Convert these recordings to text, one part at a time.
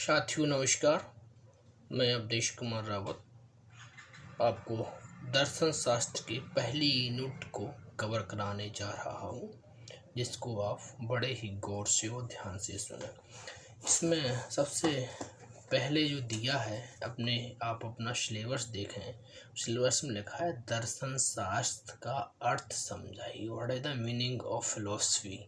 साथियों नमस्कार। मैं अवधेश कुमार रावत आपको दर्शन शास्त्र के पहली यूनिट को कवर कराने जा रहा हूँ, जिसको आप बड़े ही गौर से और ध्यान से सुने। इसमें सबसे पहले जो दिया है, अपना सिलेबस देखें। सिलेबस में लिखा है दर्शन शास्त्र का अर्थ समझाइए। What is the meaning of philosophy.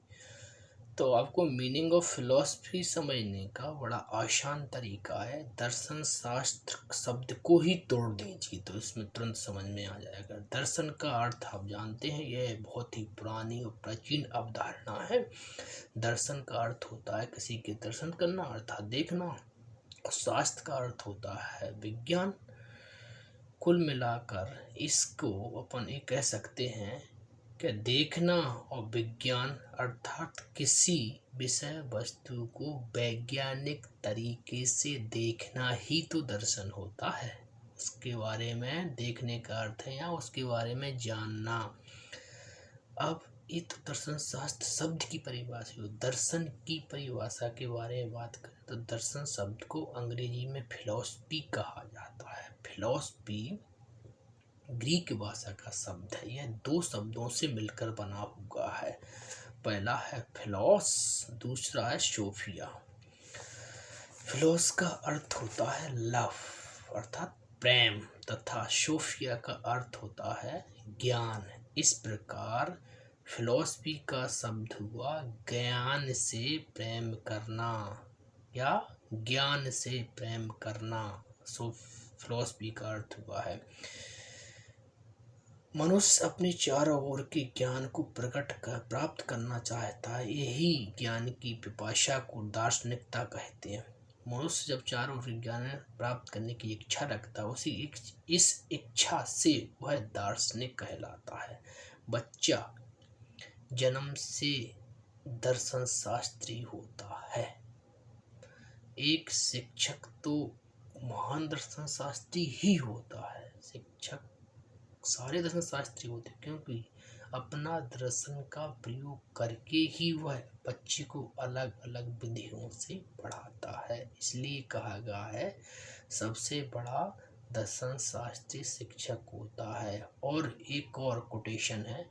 तो आपको मीनिंग ऑफ फिलॉसफी समझने का बड़ा आसान तरीका है, दर्शन शास्त्र शब्द को ही तोड़ दीजिए तो इसमें तुरंत समझ में आ जाएगा। दर्शन का अर्थ आप जानते हैं, यह बहुत ही पुरानी और प्राचीन अवधारणा है। दर्शन का अर्थ होता है किसी के दर्शन करना अर्थात देखना, और शास्त्र का अर्थ होता है विज्ञान। कुल मिलाकर इसको अपन ये कह सकते हैं कि देखना और विज्ञान अर्थात किसी विषय वस्तु को वैज्ञानिक तरीके से देखना ही तो दर्शन होता है। उसके बारे में देखने का अर्थ है या उसके बारे में जानना। अब ये तो दर्शन शास्त्र शब्द की परिभाषा हो। दर्शन की परिभाषा के बारे में बात करें तो दर्शन शब्द को अंग्रेजी में फिलॉसफी कहा जाता है। फिलॉसफी ग्रीक भाषा का शब्द है। यह दो शब्दों से मिलकर बना हुआ है। पहला है फिलॉस, दूसरा है सोफिया। फिलॉस का अर्थ होता है लव अर्थात प्रेम, तथा सोफिया का अर्थ होता है ज्ञान। इस प्रकार फिलॉसफी का शब्द हुआ ज्ञान से प्रेम करना या ज्ञान से प्रेम करना। फिलॉसफी का अर्थ हुआ है मनुष्य अपने चारों ओर के ज्ञान को प्राप्त करना चाहता है। यही ज्ञान की पिपासा को दार्शनिकता कहते हैं। मनुष्य जब चारों ओर ज्ञान प्राप्त करने की इच्छा रखता है, इस इच्छा से वह दार्शनिक कहलाता है। बच्चा जन्म से दर्शन शास्त्री होता है। एक शिक्षक तो महान दर्शन शास्त्री ही होता है। शिक्षक सारे दर्शन शास्त्री होते हैं, क्योंकि अपना दर्शन का प्रयोग करके ही वह बच्चे को अलग अलग विधियों से पढ़ाता है। इसलिए कहा गया है सबसे बड़ा दर्शन शास्त्री शिक्षक होता है। और एक और कोटेशन है,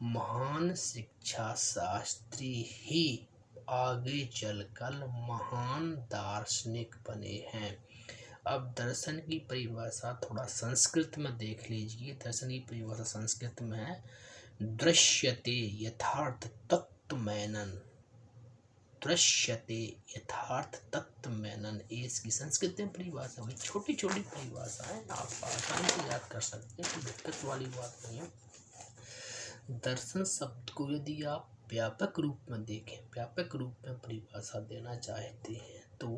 महान शिक्षा शास्त्री ही आगे चलकर महान दार्शनिक बने हैं। अब दर्शन की परिभाषा थोड़ा संस्कृत में देख लीजिए। दर्शन की परिभाषा संस्कृत में है दृश्यते यथार्थ तत्वमेनन। दृश्यते यथार्थ तत्वमेनन, ये इसकी संस्कृत में परिभाषा हुई। छोटी छोटी परिभाषा है, आप आसानी से याद कर सकते हैं, कोई दिक्कत वाली बात नहीं है। दर्शन शब्द को यदि आप व्यापक रूप में देखें, व्यापक रूप में परिभाषा देना चाहते हैं तो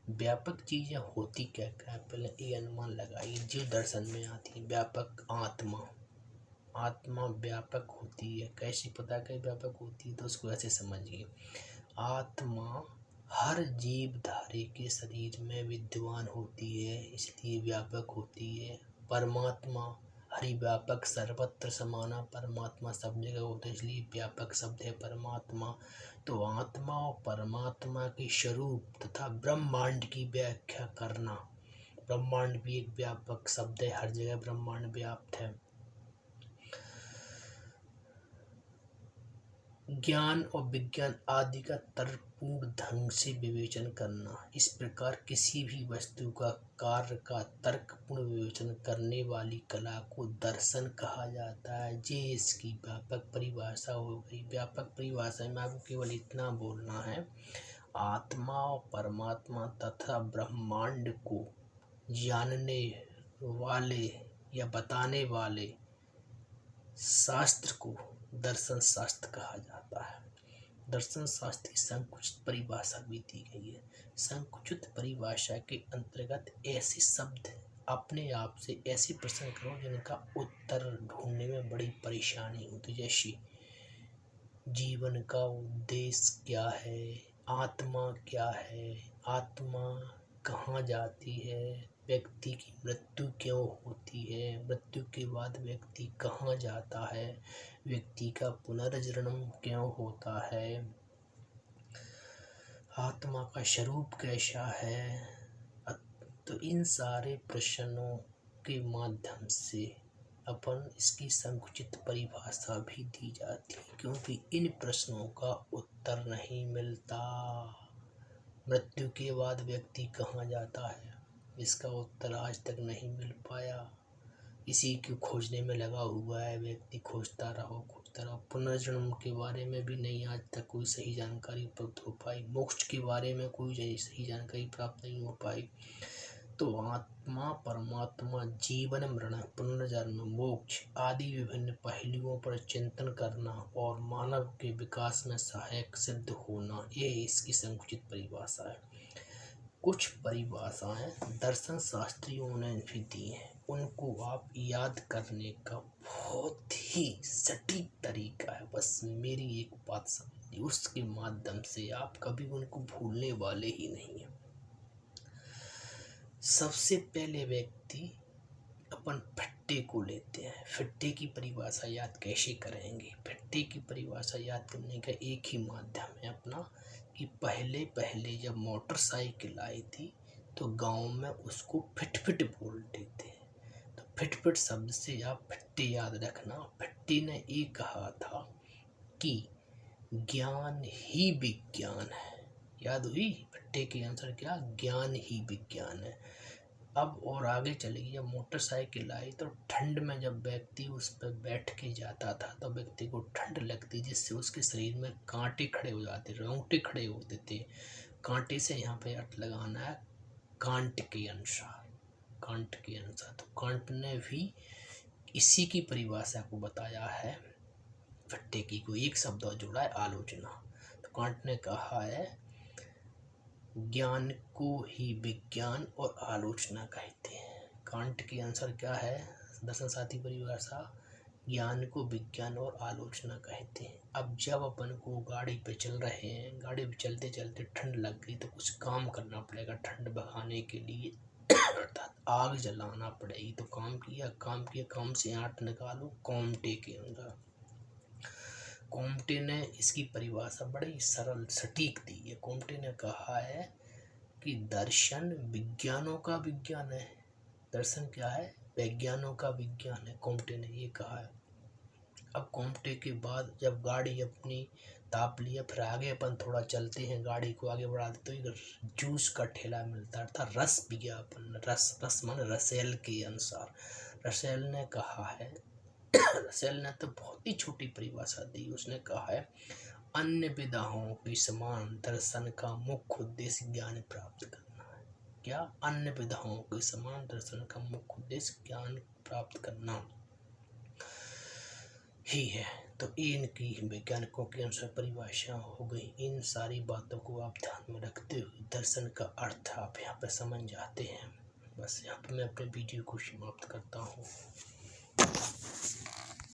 व्यापक चीज़ें होती क्या क्या, पहले ये अनुमान लगाइए जो दर्शन में आती है। व्यापक आत्मा, आत्मा व्यापक होती है। कैसे पता कर व्यापक होती है, तो उसको ऐसे समझिए। आत्मा हर जीवधारी के शरीर में विद्यमान होती है, इसलिए व्यापक होती है। परमात्मा हरिव्यापक सर्वत्र समाना, परमात्मा सब जगह होता है, इसलिए व्यापक शब्द है परमात्मा। तो आत्मा और परमात्मा के स्वरूप तथा ब्रह्मांड की व्याख्या करना। ब्रह्मांड भी एक व्यापक शब्द है, हर जगह ब्रह्मांड व्याप्त है। ज्ञान और विज्ञान आदि का तर्कपूर्ण ढंग से विवेचन करना। इस प्रकार किसी भी वस्तु का कार्य का तर्कपूर्ण विवेचन करने वाली कला को दर्शन कहा जाता है। ये इसकी व्यापक परिभाषा हो गई। व्यापक परिभाषा में आपको केवल इतना बोलना है, आत्मा और परमात्मा तथा ब्रह्मांड को जानने वाले या बताने वाले शास्त्र को दर्शन शास्त्र कहा जाता है। दर्शन शास्त्र की संकुचित परिभाषा भी दी गई है। संकुचित परिभाषा के अंतर्गत ऐसे शब्द अपने आप से ऐसे प्रश्न करो जिनका उत्तर ढूंढने में बड़ी परेशानी होती, जैसे जीवन का उद्देश्य क्या है, आत्मा क्या है, आत्मा कहाँ जाती है, व्यक्ति की मृत्यु क्यों होती है, मृत्यु के बाद व्यक्ति कहाँ जाता है, व्यक्ति का पुनर्जन्म क्यों होता है, आत्मा का स्वरूप कैसा है। तो इन सारे प्रश्नों के माध्यम से अपन इसकी संकुचित परिभाषा भी दी जाती है, क्योंकि इन प्रश्नों का उत्तर नहीं मिलता। मृत्यु के बाद व्यक्ति कहाँ जाता है, इसका उत्तर आज तक नहीं मिल पाया। इसी को खोजने में लगा हुआ है व्यक्ति, खोजता रहो। पुनर्जन्म के बारे में भी नहीं आज तक कोई सही जानकारी प्राप्त हो पाई। मोक्ष के बारे में कोई सही जानकारी प्राप्त नहीं हो पाई। तो आत्मा, परमात्मा, जीवन, मरण, पुनर्जन्म, मोक्ष आदि विभिन्न पहलुओं पर चिंतन करना और मानव के विकास में सहायक सिद्ध होना, ये इसकी संकुचित परिभाषा है। कुछ परिभाषाएं दर्शन शास्त्रियों ने भी दी हैं, उनको आप याद करने का बहुत ही सटीक तरीका है। बस मेरी एक बात समझिए, उसके माध्यम से आप कभी उनको भूलने वाले ही नहीं हैं। सबसे पहले व्यक्ति अपन फट्टे को लेते हैं। फट्टे की परिभाषा याद कैसे करेंगे। फट्टे की परिभाषा याद करने का एक ही माध्यम है अपना, कि पहले पहले जब मोटरसाइकिल आई थी तो गांव में उसको फिट बोलते थे। तो फिट शब्द से आप फट्टे याद रखना। फट्टे ने ये कहा था कि ज्ञान ही विज्ञान है। याद हुई फट्टे के आंसर क्या, ज्ञान ही विज्ञान है। अब और आगे चलेगी, जब मोटरसाइकिल आई तो ठंड में जब व्यक्ति उस पर बैठ के जाता था तो व्यक्ति को ठंड लगती, जिससे उसके शरीर में कांटे खड़े हो जाते, रोंगटे खड़े होते थे। कांटे से यहाँ पे अर्थ लगाना है कांट के अनुसार, कांट के अनुसार। तो कांट ने भी इसी की परिभाषा को बताया है फट्टे की को, एक शब्द और जोड़ा है आलोचना। तो कांट ने कहा है ज्ञान को ही विज्ञान और आलोचना कहते हैं। कांट के आंसर क्या है, दर्शन शास्त्री परिभाषा, ज्ञान को विज्ञान और आलोचना कहते हैं। अब जब अपन को गाड़ी पे चल रहे हैं, गाड़ी पे चलते चलते ठंड लग गई तो कुछ काम करना पड़ेगा ठंड भगाने के लिए, अर्थात आग जलाना पड़ेगी। तो काम से आठ निकालो कोमटे के अंदर। कोमटे ने इसकी परिभाषा बड़ी सरल सटीक दी है। कोमटे ने कहा है कि दर्शन विज्ञानों का विज्ञान है। दर्शन क्या है, विज्ञानों का विज्ञान है, कोमटे ने ये कहा है। अब कोमटे के बाद जब गाड़ी अपनी ताप लिया, फिर आगे अपन थोड़ा चलते हैं, गाड़ी को आगे बढ़ाते तो एक जूस का ठेला मिलता था, रस विज्ञापन, रस मान रसेल के अनुसार। रसेल ने कहा है, रसेल ने तो बहुत ही छोटी परिभाषा दी, उसने कहा है अन्य विधाओं के समान दर्शन का मुख्य उद्देश्य ज्ञान प्राप्त करना है। क्या, अन्य विधाओं के समान दर्शन का मुख्य उद्देश्य ज्ञान प्राप्त करना ही है। तो इनकी वैज्ञानिकों के अनुसार परिभाषा हो गई। इन सारी बातों को आप ध्यान में रखते हुए दर्शन का अर्थ आप यहाँ पर समझ जाते हैं। बस यहाँ पर मैं अपने वीडियो को समाप्त करता हूँ।